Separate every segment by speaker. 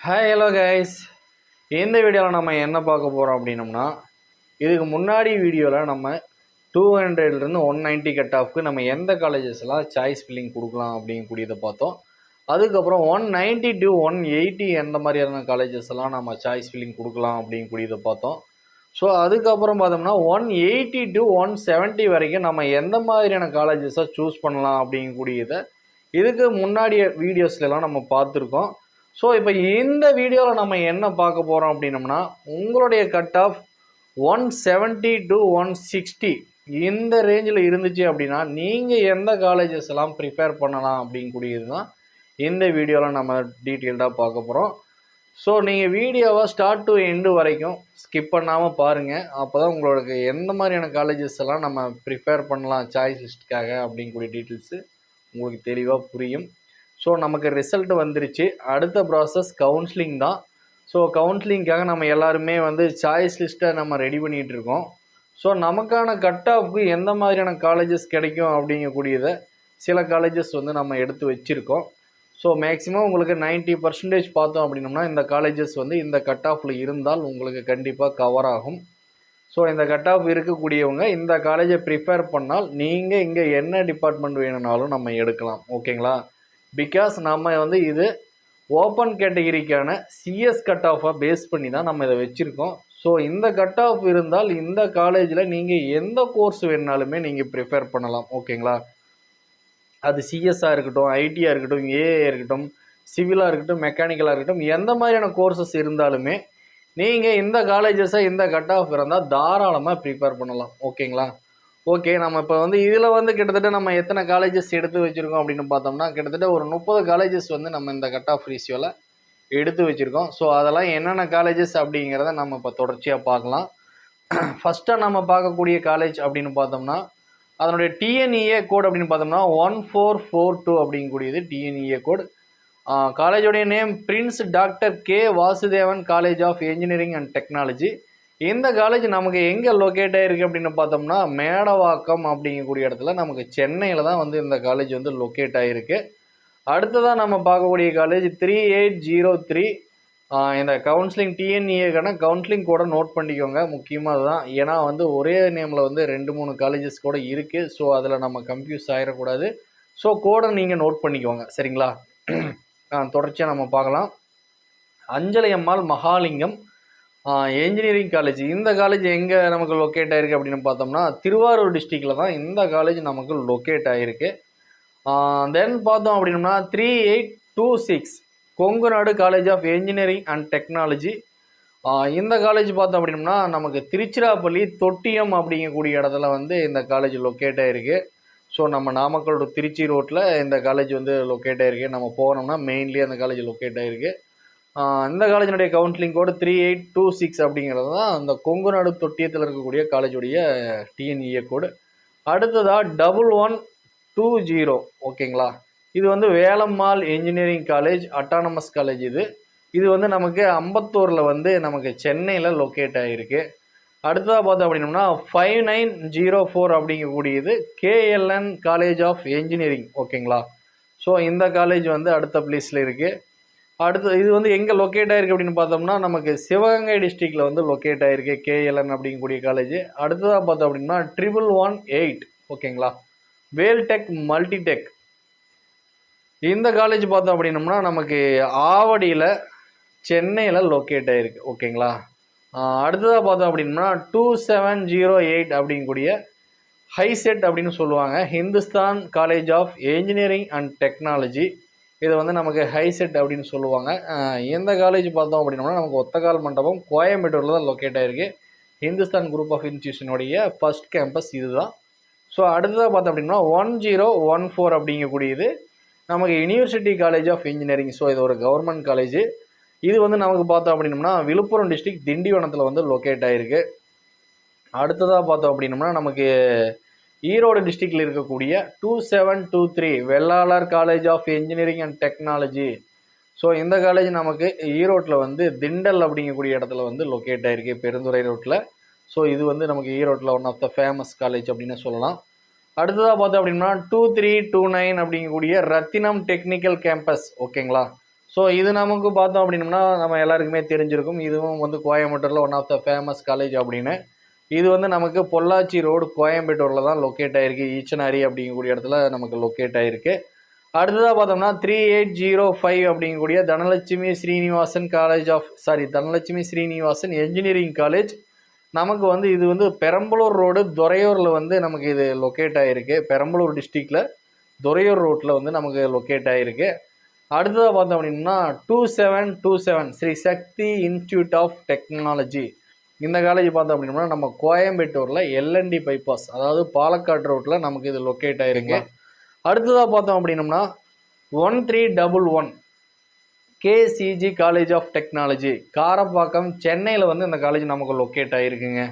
Speaker 1: Hi hello guys. இந்த வீடியோவில் நம்ம என்ன பார்க்க போகிறோம் அப்படின்னம்னா, இதுக்கு முன்னாடி வீடியோவில் நம்ம 200லேருந்து 190 கட் ஆஃப்க்கு நம்ம எந்த காலேஜஸ்லாம் சாய்ஸ் ஃபில்லிங் கொடுக்கலாம் அப்படிங்கக்கூடியதை பார்த்தோம். அதுக்கப்புறம் 190 to 180 எந்த மாதிரியான காலேஜஸ் எல்லாம் நம்ம சாய்ஸ் ஃபில்லிங் கொடுக்கலாம் அப்படிங்கக்கூடியதை பார்த்தோம். ஸோ அதுக்கப்புறம் பார்த்தோம்னா 180 to 170 வரைக்கும் நம்ம எந்த மாதிரியான காலேஜஸை சூஸ் பண்ணலாம் அப்படிங்கக்கூடியதை இதுக்கு முன்னாடி வீடியோஸ்லாம் நம்ம பார்த்துருக்கோம். ஸோ இப்போ இந்த வீடியோவில் நம்ம என்ன பார்க்க போகிறோம் அப்படின்னம்னா, உங்களுடைய கட் ஆஃப் 170 to 160 இந்த ரேஞ்சில் இருந்துச்சு அப்படின்னா நீங்கள் எந்த காலேஜஸ் எல்லாம் ப்ரிப்பேர் பண்ணலாம் அப்படிங்கக்கூடியது தான் இந்த வீடியோவில் நம்ம டீட்டெயில்டாக பார்க்க போகிறோம். ஸோ நீங்கள் வீடியோவை ஸ்டார்ட் டு எண்டு வரைக்கும் ஸ்கிப் பண்ணாமல் பாருங்கள். அப்போ தான் உங்களுக்கு எந்த மாதிரியான காலேஜஸ் எல்லாம் நம்ம ப்ரிப்பேர் பண்ணலாம் சாய்ஸ் லிஸ்ட்டுக்காக அப்படிங்கக்கூடிய டீட்டெயில்ஸு உங்களுக்கு தெளிவாக புரியும். ஸோ நமக்கு ரிசல்ட் வந்துருச்சு. அடுத்த ப்ராசஸ் கவுன்சிலிங் தான். ஸோ கவுன்சிலிங்காக நம்ம எல்லாருமே சாய்ஸ் லிஸ்ட்டை நம்ம ரெடி பண்ணிகிட்டு இருக்கோம். ஸோ நமக்கான கட் ஆஃப்க்கு எந்த மாதிரியான காலேஜஸ் கிடைக்கும் அப்படிங்கக்கூடியதை சில காலேஜஸ் நம்ம எடுத்து வச்சுருக்கோம். ஸோ மேக்ஸிமம் உங்களுக்கு 90% பார்த்தோம் அப்படின்னோம்னா இந்த காலேஜஸ் இந்த கட் ஆஃபில் இருந்தால் உங்களுக்கு கண்டிப்பாக கவர் ஆகும். ஸோ இந்த கட் ஆஃப் இருக்கக்கூடியவங்க இந்த காலேஜை ப்ரிப்பேர் பண்ணால் நீங்கள் இங்கே என்ன டிபார்ட்மெண்ட் வேணும்னாலும் நம்ம எடுக்கலாம். ஓகேங்களா? பிகாஸ் நம்ம இது ஓப்பன் கேட்டகிரிக்கான சிஎஸ் கட் ஆஃபை பேஸ் பண்ணி தான் நம்ம இதை வச்சுருக்கோம். ஸோ இந்த கட் ஆஃப் இருந்தால் இந்த காலேஜில் நீங்கள் எந்த கோர்ஸ் வேணுனாலுமே நீங்கள் ப்ரிஃபேர் பண்ணலாம். ஓகேங்களா? அது சிஎஸ்ஸாக இருக்கட்டும், ஐடியாக இருக்கட்டும், ஏஏ இருக்கட்டும், சிவிலாக இருக்கட்டும், மெக்கானிக்கலாக இருக்கட்டும், எந்த மாதிரியான கோர்சஸ் இருந்தாலுமே நீங்கள் இந்த காலேஜஸை இந்த கட் ஆஃப் இருந்தால் தாராளமாக ப்ரிப்பேர் பண்ணலாம். ஓகேங்களா? ஓகே, நம்ம இப்போ இதில் கிட்டத்தட்ட நம்ம எத்தனை காலேஜஸ் எடுத்து வச்சுருக்கோம் அப்படின்னு பார்த்தோம்னா கிட்டத்தட்ட ஒரு 30 காலேஜஸ் நம்ம இந்த கட் ஆஃப் ரேஷியோவில் எடுத்து வச்சுருக்கோம். ஸோ அதெல்லாம் என்னென்ன காலேஜஸ் அப்படிங்கிறத நம்ம இப்போ தொடர்ச்சியாக பார்க்கலாம். ஃபஸ்ட்டாக நம்ம பார்க்கக்கூடிய காலேஜ் அப்படின்னு பார்த்தோம்னா அதனுடைய டிஎன்இஏ கோட் அப்படின்னு பார்த்தோம்னா 1442 அப்படிங்கக்கூடியது டிஎன்இஏ கோட். காலேஜோடைய name Prince doctor K Vasudevan college of engineering and technology. இந்த காலேஜ் நமக்கு எங்கே லொக்கேட் ஆகிருக்கு அப்படின்னு பார்த்தோம்னா மேடவாக்கம் அப்படிங்கக்கூடிய இடத்துல நமக்கு சென்னையில் தான் இந்த காலேஜ் லொக்கேட் ஆகிருக்கு. அடுத்ததாக நம்ம பார்க்கக்கூடிய காலேஜ் 3803. இந்த கவுன்சிலிங் டிஎன்இஏக்கான கவுன்சிலிங் கூட நோட் பண்ணிக்கோங்க. முக்கியமாக அதுதான். ஏன்னா ஒரே நேமில் 2-3 காலேஜஸ் கூட இருக்குது. ஸோ அதில் நம்ம கன்ஃபியூஸ் ஆகிடக்கூடாது. ஸோ கோடை நீங்கள் நோட் பண்ணிக்கோங்க. சரிங்களா? தொடர்ச்சியாக நம்ம பார்க்கலாம். அஞ்சலை அம்மாள் மகாலிங்கம் என்ஜினியரிங் காலேஜ். இந்த காலேஜ் எங்கே நமக்கு லொக்கேட் ஆகிருக்கு அப்படின்னு பார்த்தோம்னா திருவாரூர் டிஸ்ட்ரிக்டில் தான் இந்த காலேஜ் நமக்கு லொக்கேட் ஆகிருக்கு. தென் பார்த்தோம் அப்படின்னா 3826 Kongunadu college of engineering and technology. இந்த காலேஜ் பார்த்தோம் அப்படின்னா நமக்கு திருச்சிராப்பள்ளி தொட்டியம் அப்படிங்கக்கூடிய இடத்துல இந்த காலேஜ் லொக்கேட் ஆகிருக்கு. ஸோ நம்ம நாமக்கல் திருச்சி ரோட்டில் இந்த காலேஜ் லொக்கேட் ஆகிருக்கு. நம்ம போனோம்னா மெயின்லி அந்த காலேஜ் லொக்கேட் ஆகிருக்கு. இந்த காலேஜினுடைய கவுன்சிலிங் கோடு 3826 அப்படிங்கிறது தான் அந்த கொங்குநாடு தொட்டியத்தில் இருக்கக்கூடிய காலேஜுடைய டிஎன்இஏ கோடு. அடுத்ததாக 1120. ஓகேங்களா? இது Velammal engineering college autonomous college. இது நமக்கு அம்பத்தூரில் நமக்கு சென்னையில் லொக்கேட் ஆகிருக்கு. அடுத்ததாக பார்த்தோம் அப்படின்னோம்னா 5904 அப்படிங்கக்கூடியது கேஎல்என் காலேஜ் ஆஃப் என்ஜினியரிங். ஓகேங்களா? ஸோ இந்த காலேஜ் அடுத்த பிளேஸில் இருக்குது. அடுத்து இது எங்கே லொக்கேட் ஆகிருக்கு அப்படின்னு பார்த்தோம்னா நமக்கு சிவகங்கை டிஸ்ட்ரிக்டில் லொக்கேட் ஆகிருக்கு கேஎல்என் அப்படிங்கக்கூடிய காலேஜ். அடுத்ததாக பார்த்தோம் அப்படின்னா 1118. ஓகேங்களா? வேல்டெக் மல்டிடெக். இந்த காலேஜ் பார்த்தோம் அப்படின்னோம்னா நமக்கு ஆவடியில் சென்னையில் லொக்கேட் ஆகிருக்கு. ஓகேங்களா? அடுத்ததாக பார்த்தோம் அப்படின்னா 2708 அப்படிங்கக்கூடிய ஹைசெட் அப்படின்னு சொல்லுவாங்க. Hindusthan college of engineering and technology. இது நமக்கு ஹைசெட் அப்படின்னு சொல்லுவாங்க. எந்த காலேஜ் பார்த்தோம் அப்படின்னா நமக்கு ஒத்தக்கால் மண்டபம் கோயம்பேட்டூரில் தான் லொக்கேட் ஆகிருக்கு. ஹிந்துஸ்தான் குரூப் ஆஃப் இன்ஸ்டியூஷனுடைய ஃபஸ்ட் கேம்பஸ் இதுதான். ஸோ அடுத்ததாக பார்த்தோம் அப்படின்னா 1014 அப்படிங்கக்கூடியது நமக்கு university college of engineering. So இது ஒரு கவர்மெண்ட் காலேஜ். இது நமக்கு பார்த்தோம் அப்படின்னோம்னா விழுப்புரம் டிஸ்ட்ரிக்ட் திண்டிவனத்தில் லொக்கேட் ஆகிருக்கு. அடுத்ததாக பார்த்தோம் அப்படின்னோம்னா நமக்கு ஈரோடு டிஸ்ட்ரிக்டில் இருக்கக்கூடிய 2723 Vellalar college of engineering and technology. So இந்த காலேஜ் நமக்கு ஈரோட்டில் திண்டல் அப்படிங்கக்கூடிய இடத்துல லொக்கேட் ஆகிருக்கு பெருந்துறை ரோட்டில். ஸோ இது நமக்கு ஈரோட்டில் one of the famous college அப்படின்னு சொல்லலாம். அடுத்ததாக பார்த்தோம் அப்படின்னா 2329 அப்படிங்கக்கூடிய ரத்தினம் டெக்னிக்கல் கேம்பஸ். ஓகேங்களா? ஸோ இது நமக்கு பார்த்தோம் அப்படின்னம்னா நம்ம எல்லாருக்குமே தெரிஞ்சிருக்கும். இதுவும் வந்து கோயம்புத்தூரில் one of the famous college அப்படின்னு. இது வந்து நமக்கு பொள்ளாச்சி ரோடு கோயம்புத்தூரில் தான் லொக்கேட் ஆகிருக்கு. ஈச்சனாரி அப்படிங்கக்கூடிய இடத்துல நமக்கு லொக்கேட் ஆகிருக்கு. அடுத்ததாக பார்த்தோம்னா 3805 அப்படிங்கக்கூடிய தனலட்சுமி ஸ்ரீனிவாசன் தனலட்சுமி ஸ்ரீனிவாசன் என்ஜினியரிங் காலேஜ். நமக்கு வந்து இது வந்து பெரம்பலூர் ரோடு துறையூரில் வந்து நமக்கு இது லொக்கேட் ஆகிருக்கு. பெரம்பலூர் டிஸ்ட்ரிக்டில் துறையூர் ரோட்டில் வந்து நமக்கு லொக்கேட் ஆகிருக்கு. அடுத்ததாக பார்த்தோம் அப்படின்னா 2727 ஸ்ரீ சக்தி இன்ஸ்டியூட் ஆஃப் டெக்னாலஜி. இந்த காலேஜ் பார்த்தோம் அப்படின்னா நம்ம கோயம்புத்தூரில் எல்என்டி பைபாஸ், அதாவது பாலக்காடு ரோட்டில் நமக்கு இது லொக்கேட் ஆகிருக்கு. அடுத்ததாக பார்த்தோம் அப்படின்னம்னா 1311 KCG college of technology, Karapakkam, சென்னையில் வந்து இந்த காலேஜ் நமக்கு லொக்கேட் ஆகிருக்குங்க.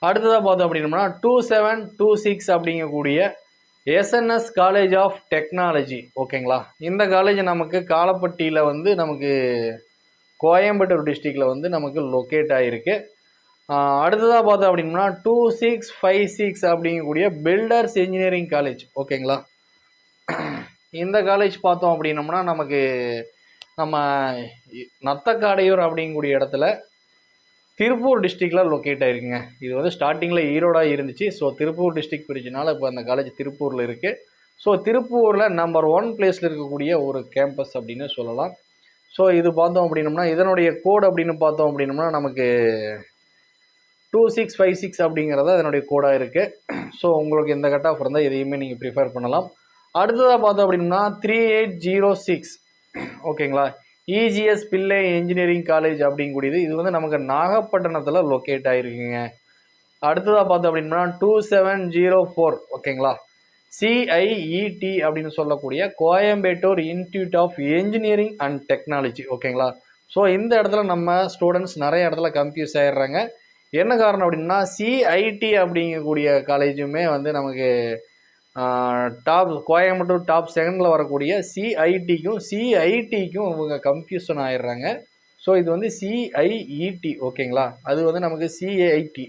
Speaker 1: அடுத்ததாக பார்த்தோம் அப்படின்னம்னா 2726 அப்படிங்கக்கூடிய எஸ்என்எஸ் காலேஜ் ஆஃப் டெக்னாலஜி. ஓகேங்களா, இந்த காலேஜ் நமக்கு காலப்பட்டியில் வந்து நமக்கு கோயம்புத்தூர் டிஸ்ட்ரிக்டில் வந்து நமக்கு லொக்கேட் ஆகிருக்கு. அடுத்ததாக பார்த்தோம் அப்படின்னா 2656 அப்படிங்கக்கூடிய பில்டர்ஸ் இன்ஜினியரிங் காலேஜ். ஓகேங்களா, இந்த காலேஜ் பார்த்தோம் அப்படின்னம்னா நமக்கு நம்ம நத்தக்காடையூர் அப்படிங்கக்கூடிய இடத்துல திருப்பூர் டிஸ்ட்ரிக்டில் லொக்கேட் ஆகிருக்குங்க. இது வந்து ஸ்டார்டிங்கில் ஈரோடாக இருந்துச்சு. ஸோ திருப்பூர் டிஸ்ட்ரிக்ட் பிரிச்சனால இப்போ அந்த காலேஜ் திருப்பூரில் இருக்குது. ஸோ திருப்பூரில் நம்பர் 1 பிளேஸில் இருக்கக்கூடிய ஒரு கேம்பஸ் அப்படின்னு சொல்லலாம். ஸோ இது பார்த்தோம் அப்படின்னம்னா இதனுடைய கோட் அப்படின்னு பார்த்தோம் அப்படின்னம்னா நமக்கு 2656 அப்படிங்கிறத அதனுடைய கோடாக இருக்குது. ஸோ உங்களுக்கு எந்த கட் ஆஃப் இருந்தால் எதையுமே நீங்கள் ப்ரிஃபர் பண்ணலாம். அடுத்ததாக பார்த்தோம் அப்படின்னா 3806. ஓகேங்களா, இஜிஎஸ் பிள்ளை இன்ஜினியரிங் காலேஜ் அப்படிங்கக்கூடியது இது வந்து நமக்கு நாகப்பட்டினத்தில் லொக்கேட் ஆகிருக்குங்க. அடுத்ததாக பார்த்தோம் அப்படின்னா 2704. ஓகேங்களா, சிஐஇடி அப்படின்னு சொல்லக்கூடிய Coimbatore institute of engineering and technology. ஓகேங்களா, ஸோ இந்த இடத்துல நம்ம ஸ்டூடெண்ட்ஸ் நிறைய இடத்துல கன்ஃபியூஸ் ஆகிடுறாங்க. என்ன காரணம் அப்படின்னா சிஐடி அப்படிங்கக்கூடிய காலேஜுமே வந்து நமக்கு கோயம்புத்தூர் டாப் 2ல் வரக்கூடிய சிஐடிக்கும் இவங்க கன்ஃபியூஷன் ஆயிடுறாங்க. ஸோ இது வந்து சிஐஇடி. ஓகேங்களா, அது வந்து நமக்கு CIT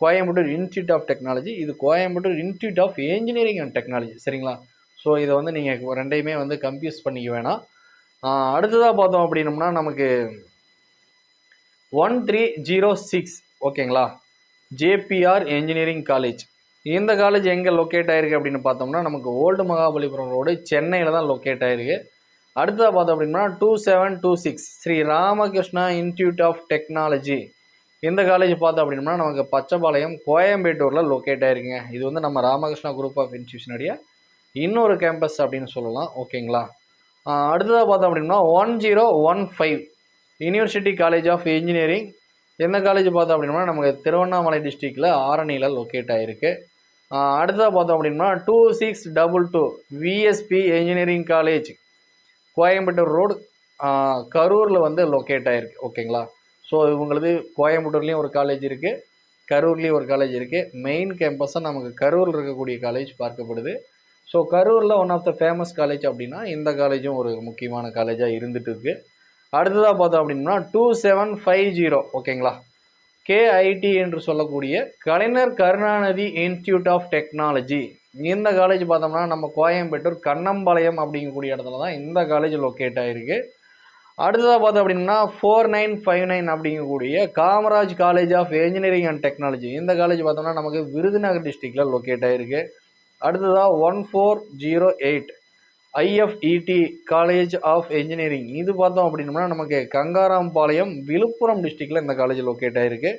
Speaker 1: Coimbatore institute of technology, இது Coimbatore institute of engineering and technology. சரிங்களா, ஸோ இதை வந்து நீங்கள் ரெண்டையுமே வந்து கன்ஃபியூஸ் பண்ணிக்க வேணாம். அடுத்ததாக பார்த்தோம் அப்படின்னம்னா நமக்கு 1306. ஓகேங்களா, ஜேபிஆர் என்ஜினியரிங் காலேஜ். இந்த காலேஜ் எங்கே லொக்கேட் ஆகிருக்கு அப்படின்னு பார்த்தோம்னா நமக்கு ஓல்டு மகாபலிபுரம் ரோடு சென்னையில் தான் லொக்கேட் ஆகிருக்கு. அடுத்ததாக பார்த்தோம் அப்படின்னா 2726 Sri Ramakrishna institute of technology. இந்த காலேஜ் பார்த்தோம் அப்படின்னா நமக்கு பச்சைப்பாளையம் கோயம்பேட்டூரில் லொக்கேட் ஆகிருக்குங்க. இது வந்து நம்ம ராமகிருஷ்ணா குரூப் ஆஃப் இன்ஸ்டியூஷனுடைய இன்னொரு கேம்பஸ் அப்படின்னு சொல்லலாம். ஓகேங்களா, அடுத்ததாக பார்த்தோம் அப்படின்னா 1015 யூனிவர்சிட்டி காலேஜ் ஆஃப் இன்ஜினியரிங். எந்த காலேஜ் பார்த்தோம் அப்படின்னா நமக்கு திருவண்ணாமலை டிஸ்ட்ரிக்டில் ஆரணியில் லொக்கேட் ஆகிருக்கு. அடுத்ததாக பார்த்தோம் அப்படின்னா 2622 VSP engineering college Coimbatore road கரூரில் வந்து லொக்கேட் ஆகிருக்கு. ஓகேங்களா, ஸோ இவங்களது கோயம்புத்தூர்லேயும் ஒரு காலேஜ் இருக்குது, கரூர்லேயும் ஒரு காலேஜ் இருக்குது. மெயின் கேம்பஸாக நமக்கு கரூரில் இருக்கக்கூடிய காலேஜ் பார்க்கப்படுது. ஸோ கரூரில் one of the famous college அப்படின்னா இந்த காலேஜும் ஒரு முக்கியமான காலேஜாக இருந்துகிட்டு இருக்குது. அடுத்ததாக பார்த்தோம் அப்படின்னா 2750. ஓகேங்களா, கேஐடி என்று சொல்லக்கூடிய கலைஞர் கருணாநிதி இன்ஸ்டியூட் ஆஃப் டெக்னாலஜி. இந்த காலேஜ் பார்த்தோம்னா நம்ம கோயம்பேட்டூர் கண்ணம்பாளையம் அப்படிங்கக்கூடிய இடத்துல தான் இந்த காலேஜ் லொக்கேட் ஆகிருக்கு. அடுத்ததாக பார்த்தோம் அப்படின்னா 4959 அப்படிங்கக்கூடிய Kamaraj college of engineering and technology. இந்த காலேஜ் பார்த்தோம்னா நமக்கு விருதுநகர் டிஸ்ட்ரிக்டில் லொக்கேட் ஆகிருக்கு. அடுத்ததாக 1408 ஐஎஃப்இடி காலேஜ் ஆஃப் என்ஜினியரிங். இது பார்த்தோம் அப்படின்னோம்னா நமக்கு கங்காராம்பாளையம் விழுப்புரம் டிஸ்ட்ரிக்டில் இந்த காலேஜ் லொக்கேட் ஆகிருக்கு.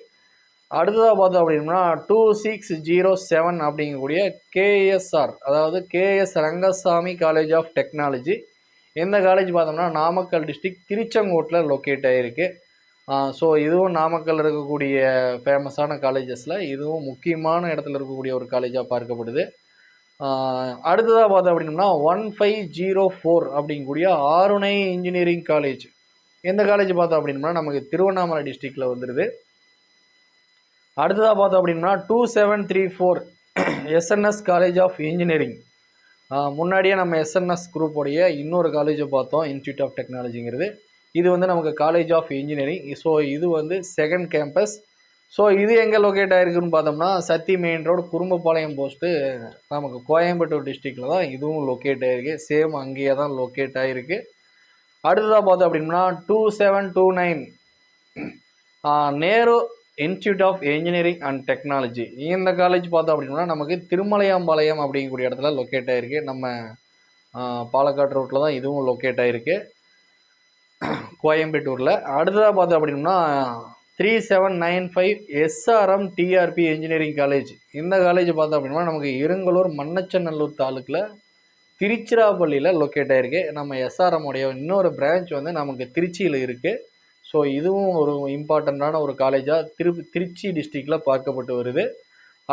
Speaker 1: அடுத்ததாக பார்த்தோம் அப்படின்னா 2607 அப்படிங்கக்கூடிய கேஎஸ்ஆர், அதாவது KS Rangasamy college of technology. இந்த காலேஜ் பார்த்தோம்னா நாமக்கல் டிஸ்ட்ரிக்ட் திருச்செங்கோட்டில் லொக்கேட் ஆகிருக்கு. ஸோ இதுவும் நாமக்கல் இருக்கக்கூடிய ஃபேமஸான காலேஜஸில் இதுவும் முக்கியமான இடத்துல இருக்கக்கூடிய ஒரு காலேஜாக பார்க்கப்படுது. அடுத்ததாக பார்த்தோம் அப்படின்னா 1504 அப்படிங்கக்கூடிய ஆருணை இன்ஜினியரிங் காலேஜ். இந்த காலேஜ் பார்த்தோம் அப்படின்னா நமக்கு திருவண்ணாமலை டிஸ்ட்ரிக்டில் வந்துடுது. அடுத்ததாக பார்த்தோம் அப்படின்னா 2734 எஸ்என்எஸ் காலேஜ் ஆஃப் இன்ஜினியரிங். முன்னாடியே நம்ம எஸ்என்எஸ் குரூப்போடைய இன்னொரு காலேஜை பார்த்தோம், இன்ஸ்டியூட் ஆஃப் டெக்னாலஜிங்கிறது. இது வந்து நமக்கு காலேஜ் ஆஃப் இன்ஜினியரிங். ஸோ இது வந்து செகண்ட் கேம்பஸ். ஸோ இது எங்கே லொக்கேட் ஆகிருக்குன்னு பார்த்தோம்னா சத்தி மெயின் ரோடு குறும்பபாளையம் போஸ்ட்டு நமக்கு கோயம்புத்தூர் டிஸ்ட்ரிக்டில் தான் இதுவும் லொக்கேட் ஆகிருக்கு. சேம் அங்கேயே தான் லொக்கேட் ஆகிருக்கு. அடுத்ததாக பார்த்தோம் அப்படின்னா 2729 Nehru institute of engineering and technology. இந்த காலேஜ் பார்த்தோம் அப்படின்னா நமக்கு திருமலையாம்பாளையம் அப்படிங்கக்கூடிய இடத்துல லொக்கேட் ஆகிருக்கு. நம்ம பாலக்காடு ரோட்டில் தான் இதுவும் லொக்கேட் ஆகிருக்கு, கோயம்பேட்டூரில். அடுத்ததாக பார்த்தோம் அப்படின்னா 3795 எஸ்ஆர்எம் டிஆர்பி இன்ஜினியரிங் காலேஜ். இந்த காலேஜ் பார்த்தோம் அப்படின்னா நமக்கு இருங்கலூர் மண்ணச்சநல்லூர் தாலுக்கில் திருச்சிராப்பள்ளியில் லொக்கேட் ஆகிருக்கு. நம்ம எஸ்ஆர்எம் உடைய இன்னொரு பிரான்ச் வந்து நமக்கு திருச்சியில் இருக்குது. ஸோ இதுவும் ஒரு இம்பார்ட்டண்ட்டான ஒரு காலேஜாக திருச்சி டிஸ்ட்ரிக்டில் பார்க்கப்பட்டு வருது.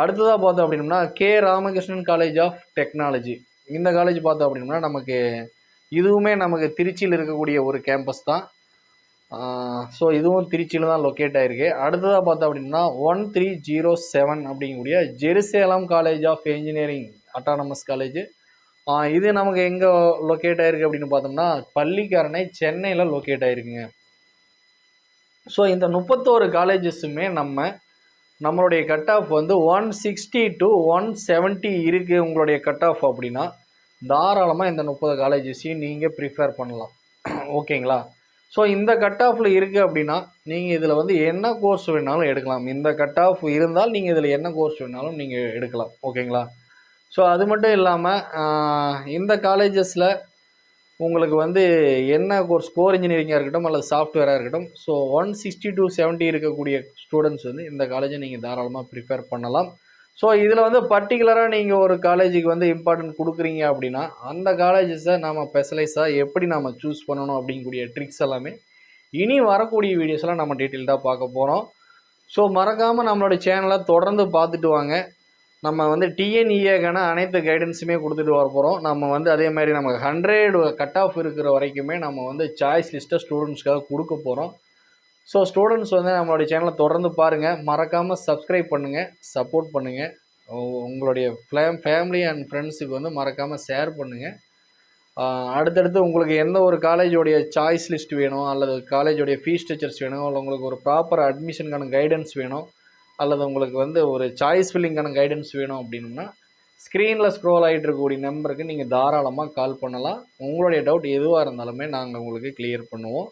Speaker 1: அடுத்ததாக பார்த்தோம் அப்படின்னா K Ramakrishnan college of technology. இந்த காலேஜ் பார்த்தோம் அப்படின்னா நமக்கு இதுவுமே நமக்கு திருச்சியில் இருக்கக்கூடிய ஒரு கேம்பஸ் தான். ஸோ இதுவும் திருச்சியில் தான் லொக்கேட் ஆகிருக்கு. அடுத்ததாக பார்த்தோம் அப்படின்னா 1307 அப்படிங்கக்கூடிய Jerusalem college of engineering autonomous college. இது நமக்கு எங்கே லொக்கேட் ஆகிருக்கு அப்படின்னு பார்த்தோம்னா பள்ளிக்கரணை, சென்னையில் லொக்கேட் ஆகிருக்குங்க. ஸோ இந்த 31 காலேஜஸுமே நம்மளுடைய கட் ஆஃப் வந்து 160 to 170 இருக்குது உங்களுடைய கட் ஆஃப் அப்படின்னா தாராளமாக இந்த 30 காலேஜஸையும் நீங்கள் ப்ரிஃபேர் பண்ணலாம். ஓகேங்களா? ஸோ இந்த கட் ஆஃபில் இருக்குது அப்படின்னா நீங்கள் இதில் வந்து என்ன கோர்ஸ் வேணாலும் எடுக்கலாம். இந்த கட் ஆஃப் இருந்தால் நீங்கள் இதில் என்ன கோர்ஸ் வேணாலும் நீங்கள் எடுக்கலாம். ஓகேங்களா? ஸோ அது மட்டும் இல்லாமல் இந்த காலேஜஸில் உங்களுக்கு வந்து என்ன கோர்ஸ், கோர் இன்ஜினியரிங்காக இருக்கட்டும் அல்லது சாஃப்ட்வேராக இருக்கட்டும், ஸோ 160 to 70 இருக்கக்கூடிய ஸ்டூடெண்ட்ஸ் வந்து இந்த காலேஜை நீங்கள் தாராளமாக ப்ரிஃபேர் பண்ணலாம். ஸோ இதில் வந்து பர்டிகுலராக நீங்கள் ஒரு காலேஜுக்கு வந்து இம்பார்ட்டன்ட் கொடுக்குறீங்க அப்படின்னா அந்த காலேஜஸை நம்ம ஸ்பெஷலைஸாக எப்படி நம்ம சூஸ் பண்ணணும் அப்படிங்கக்கூடிய ட்ரிக்ஸ் எல்லாமே இனி வரக்கூடிய வீடியோஸ்லாம் நம்ம டீட்டெயில்டாக பார்க்க போகிறோம். ஸோ மறக்காமல் நம்மளோட சேனலை தொடர்ந்து பார்த்துட்டு வாங்க. நம்ம வந்து டிஎன்இஏக்கான அனைத்து கைடன்ஸுமே கொடுத்துட்டு வர போகிறோம். நம்ம வந்து அதே மாதிரி நமக்கு 100 கட் ஆஃப் இருக்கிற வரைக்குமே நம்ம வந்து சாய்ஸ் லிஸ்ட்டை ஸ்டூடெண்ட்ஸ்க்காக கொடுக்க போகிறோம். ஸோ ஸ்டூடெண்ட்ஸ் வந்து நம்மளுடைய சேனலை தொடர்ந்து பாருங்கள், மறக்காமல் சப்ஸ்கிரைப் பண்ணுங்கள், சப்போர்ட் பண்ணுங்கள். உங்களுடைய ஃபேமிலி அண்ட் ஃப்ரெண்ட்ஸுக்கு வந்து மறக்காமல் ஷேர் பண்ணுங்கள். அடுத்தடுத்து உங்களுக்கு எந்த ஒரு காலேஜோடைய சாய்ஸ் லிஸ்ட் வேணும் அல்லது காலேஜோடைய ஃபீஸ் ஸ்ட்ரக்சர்ஸ் வேணும், இல்லை உங்களுக்கு ஒரு ப்ராப்பர் அட்மிஷனுக்கான கைடன்ஸ் வேணும், அல்லது உங்களுக்கு வந்து ஒரு சாய்ஸ் ஃபில்லிங்கான கைடன்ஸ் வேணும் அப்படின்னா ஸ்க்ரீனில் ஸ்க்ரோல் ஆகிட்டு இருக்கக்கூடிய நம்பருக்கு நீங்கள் தாராளமாக கால் பண்ணலாம். உங்களுடைய டவுட் எதுவாக இருந்தாலுமே நாங்கள் உங்களுக்கு கிளியர் பண்ணுவோம்.